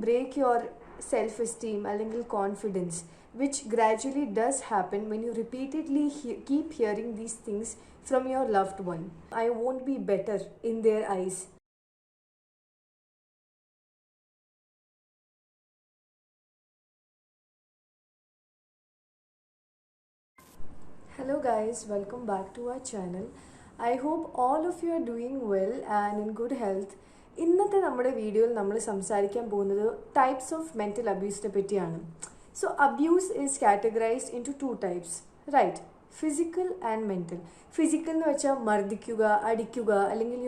break your self-esteem or confidence, which gradually does happen when you repeatedly keep hearing these things from your loved one. I won't be better in their eyes. Hello guys, welcome back to our channel. I hope all of you are doing well and in good health. ഇന്നത്തെ നമ്മുടെ വീഡിയോയിൽ നമ്മൾ സംസാരിക്കാൻ പോകുന്നത് types of mental അബ്യൂസിനെ പറ്റിയാണ്. So abuse is categorised into two types, right? Physical and mental. Physical എന്ന് വെച്ചാൽ മർദ്ദിക്കുക, അടിക്കുക, അല്ലെങ്കിൽ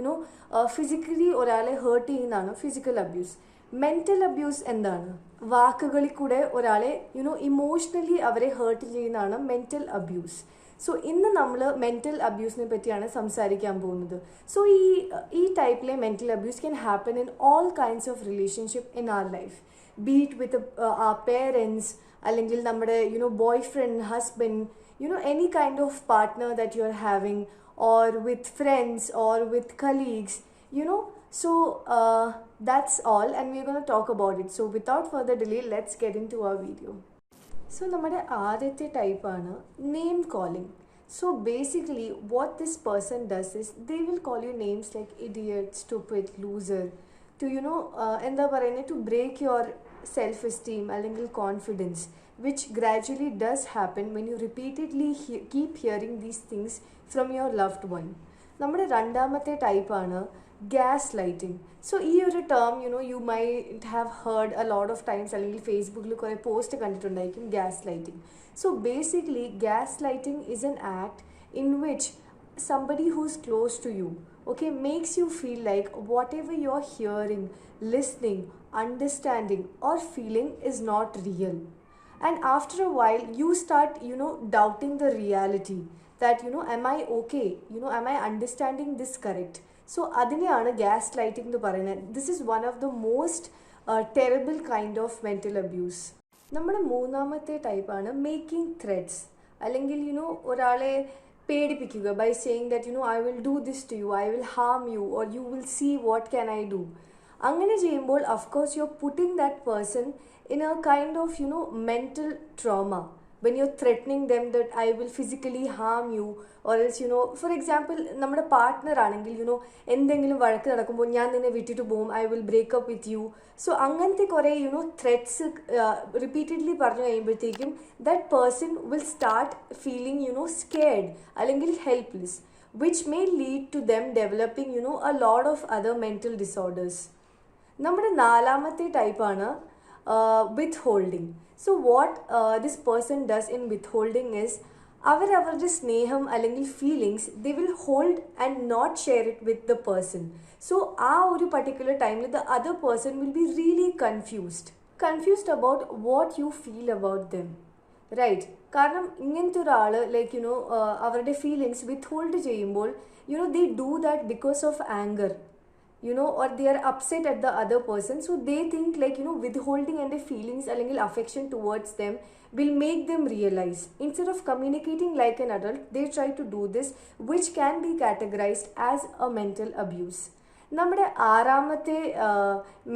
ഫിസിക്കലി ഒരാളെ ഹേർട്ട് ചെയ്യുന്നതാണ് ഫിസിക്കൽ അബ്യൂസ്. മെൻ്റൽ അബ്യൂസ് എന്താണ്? വാക്കുകളിൽ കൂടെ ഒരാളെ ഇമോഷണലി അവരെ ഹേർട്ട് ചെയ്യുന്നതാണ് മെൻ്റൽ അബ്യൂസ്. സോ ഇന്ന് നമ്മൾ മെൻ്റൽ അബ്യൂസിനെ പറ്റിയാണ് സംസാരിക്കാൻ പോകുന്നത്. സോ ഈ ടൈപ്പിലെ mental abuse can happen in all kinds of relationship in our life, be it with our parents, അല്ലെങ്കിൽ നമ്മുടെ boyfriend, husband, any kind of partner that you are having, or with friends or with colleagues, so that's all, and we're going to talk about it. So without further delay, let's get into our video. So നമ്മുടെ ആദ്യത്തെ ടൈപ്പാണ് name calling. So basically what this person does is they will call you names like idiot, stupid, loser, to എന്താ പറയുന്നത്, to break your self-esteem അല്ലെങ്കിൽ confidence, which gradually does happen when you repeatedly keep hearing these things from your loved one. നമ്മുടെ രണ്ടാമത്തെ ടൈപ്പാണ് gas lighting. So ഈ ഒരു term you might have heard a lot of times, അല്ലെങ്കിൽ ഫേസ്ബുക്കിൽ കുറേ post കണ്ടിട്ടുണ്ടായിരിക്കും, gaslighting. So basically gaslighting is an act in which somebody who's close to you, okay, makes you feel like whatever you're hearing, listening, understanding or feeling is not real. And after a while you start doubting the reality that am I okay, am I understanding this correct? So അതിനെയാണ് gaslighting എന്ന് പറയുന്നത്. This is one of the most terrible kind of mental abuse. നമ്മുടെ മൂന്നാമത്തെ ടൈപ്പാണ് making threats, അല്ലെങ്കിൽ ഒരാളെ പേടിപ്പിക്കുക by saying that I will do this to you, I will harm you, or you will see what can I do. അങ്ങനെ ചെയ്യുമ്പോൾ of course you are putting that person in a kind of mental trauma when you're threatening them that I will physically harm you, or else for example നമ്മുടെ partner ആണെങ്കിൽ എന്തെങ്കിലും വഴക്ക് നടക്കുമ്പോൾ ഞാൻ നിന്നെ വിട്ടിട്ട് പോകും, I will break up with you. So അങ്ങനത്തെ കുറേ ത്രെറ്റ്സ് റിപ്പീറ്റഡ്ലി പറഞ്ഞു കഴിയുമ്പോഴത്തേക്കും that person will start feeling scared അല്ലെങ്കിൽ helpless, which may lead to them developing a lot of other mental disorders. നമ്മുടെ നാലാമത്തെ ടൈപ്പാണ് withholding. So what this person does in withholding is അവരുടെ സ്നേഹം അല്ലെങ്കിൽ feelings they will hold and not share it with the person. So ആ ഒരു particular ടൈമിൽ the other person will be really confused about what you feel about them, right? കാരണം ഇങ്ങനത്തെ ഒരാൾ like അവരുടെ ഫീലിങ്സ് വിത്ത്ഹോൾഡ് ചെയ്യുമ്പോൾ they do that because of anger, or they are upset at the other person. So they think like withholding and their feelings അല്ലെങ്കിൽ affection towards them will make them realize. Instead of communicating like an adult, they try to do this, which can be categorized as a mental abuse. നമ്മുടെ ആറാമത്തെ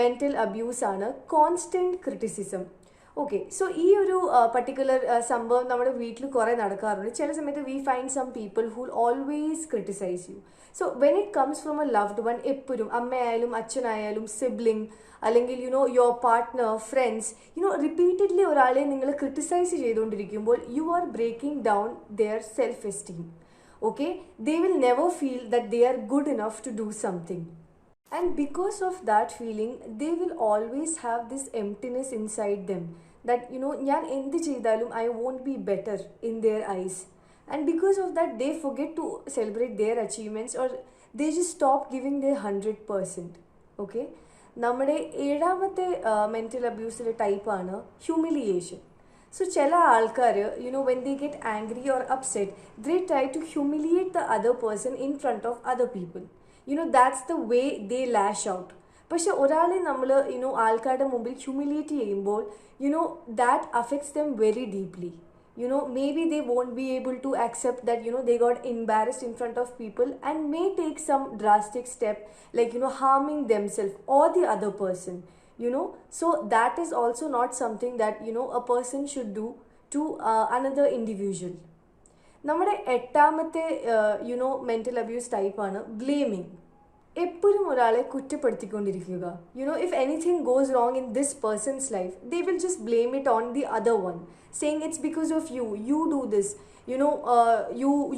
mental abuse ആണ് constant criticism. Okay, so ഈ ഒരു particular സംഭവം നമ്മുടെ വീട്ടിൽ കുറേ നടക്കാറുണ്ട്. ചില സമയത്ത് we find some people who always criticise you. So when it comes from a loved one, എപ്പോഴും അമ്മയായാലും അച്ഛനായാലും സിബ്ലിംഗ് അല്ലെങ്കിൽ യുവർ പാർട്ട്ണർ, ഫ്രണ്ട്സ്, റിപ്പീറ്റഡ്ലി ഒരാളെ നിങ്ങൾ ക്രിട്ടിസൈസ് ചെയ്തുകൊണ്ടിരിക്കുമ്പോൾ you are breaking down their self esteem. Okay, they will never feel that they are good enough to do something. And because of that feeling, they will always have this emptiness inside them that ഞാൻ എന്ത് ചെയ്താലും I won't be better in their eyes. And because of that, they forget to celebrate their achievements, or they just stop giving their 100%. Okay, നമ്മുടെ ഏഴാമത്തെ mental അബ്യൂസിലെ ടൈപ്പാണ് humiliation. So ചില ആൾക്കാർ when they get angry or upset, they try to humiliate the other person in front of other people. That's the way they lash out. പക്ഷെ ഒരാളെ നമ്മൾ ആൾക്കാരുടെ മുമ്പിൽ ഹ്യൂമിലിയേറ്റ് ചെയ്യുമ്പോൾ that affects them very deeply. Maybe they won't be able to accept that they got embarrassed in front of people and may take some drastic step like harming themselves or the other person. So that is also not something that a person should do to another individual. നമ്മുടെ എട്ടാമത്തെ mental abuse ടൈപ്പാണ് blaming. എപ്പോഴും ഒരാളെ കുറ്റപ്പെടുത്തിക്കൊണ്ടിരിക്കുക. If anything goes wrong in this person's life, they will just blame it on the other one, saying it's because of you, you do this,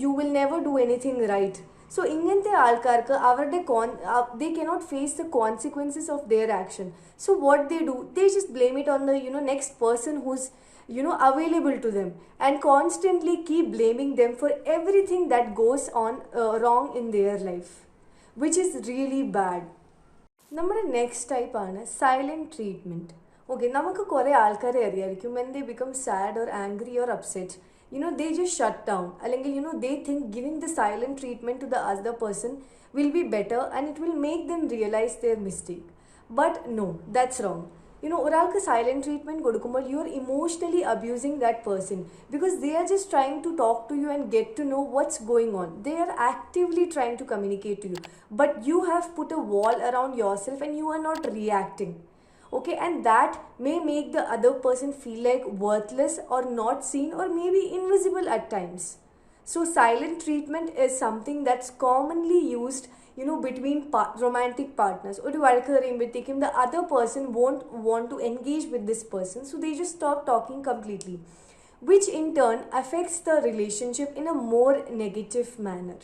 you will never do anything right. So ഇങ്ങനത്തെ ആൾക്കാർക്ക് അവരുടെ they cannot face the consequences of their action. So what they do, they just blame it on the next person who's available to them, and constantly keep blaming them for everything that goes on wrong in their life, which is really bad. നമ്മുടെ next ടൈപ്പാണ് silent treatment. Okay, നമുക്ക് കുറേ ആൾക്കാരെ അറിയായിരിക്കും, when they become sad or angry or upset, they just shut down, അല്ലെങ്കിൽ they think giving the silent treatment to the other person will be better and it will make them realize their mistake. But no, that's wrong. ഒരാൾക്ക് silent treatment കൊടുക്കുമ്പോൾ you are emotionally abusing that person, because they are just trying to talk to you and get to know what's going on. They are actively trying to communicate to you, but you have put a wall around yourself and you are not reacting. Okay, and that may make the other person feel like worthless or not seen or maybe invisible at times. So silent treatment is something that's commonly used between romantic partners. ഒരു വഴക്ക് പറയുമ്പോഴത്തേക്കും the other person won't want to engage with this person, so they just stop talking completely, which in turn affects the relationship in a more negative manner.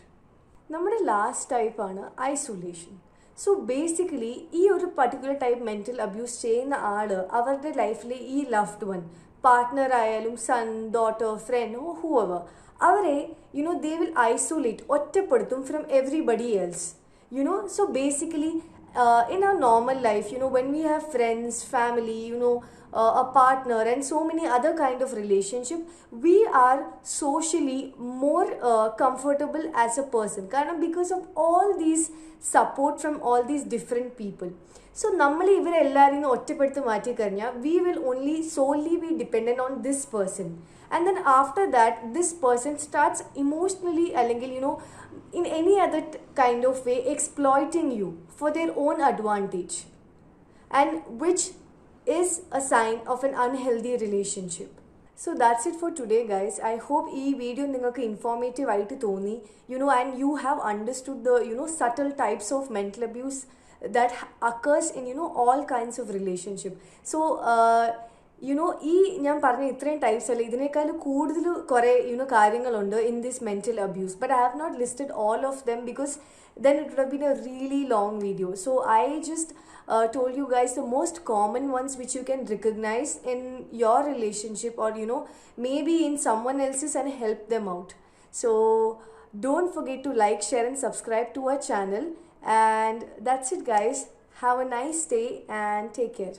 നമ്മുടെ last ടൈപ്പാണ് isolation. So basically ഈ ഒരു particular type mental abuse ചെയ്യുന്ന ആൾ അവരുടെ ലൈഫിലെ ഈ loved one, partner ആയാലും sun, daughter, front, Hoover, അവരെ they will isolate, ഒറ്റപ്പെടുത്തും from everybody else. So basically in our normal life, when we have friends, family, a partner and so many other kind of relationship, we are socially more comfortable as a person, because of all these support from all these different people. So നമ്മൾ ഇവരെല്ലാവരും ഒറ്റപ്പെടുത്തി മാറ്റി കഴിഞ്ഞാൽ we will only solely be dependent on this person, and then after that this person starts emotionally അല്ലെങ്കിൽ in any other kind of way exploiting you for their own advantage, and which is a sign of an unhealthy relationship. So that's it for today, guys. I hope ee video ningalku informative aayittu thoni, and you have understood the subtle types of mental abuse that occurs in all kinds of relationship. So ഈ ഞാൻ പറഞ്ഞ ഇത്രയും types അല്ല, ഇതിനേക്കാൾ കൂടുതൽ കുറേ കാര്യങ്ങളുണ്ട് in this mental abuse, but I have not listed all of them because then it would have been a really long video. So I just told you guys the most common ones which you can recognize in your relationship or maybe in someone else's, and help them out. So don't forget to like, share and subscribe to our channel, and that's it guys. Have a nice day and take care.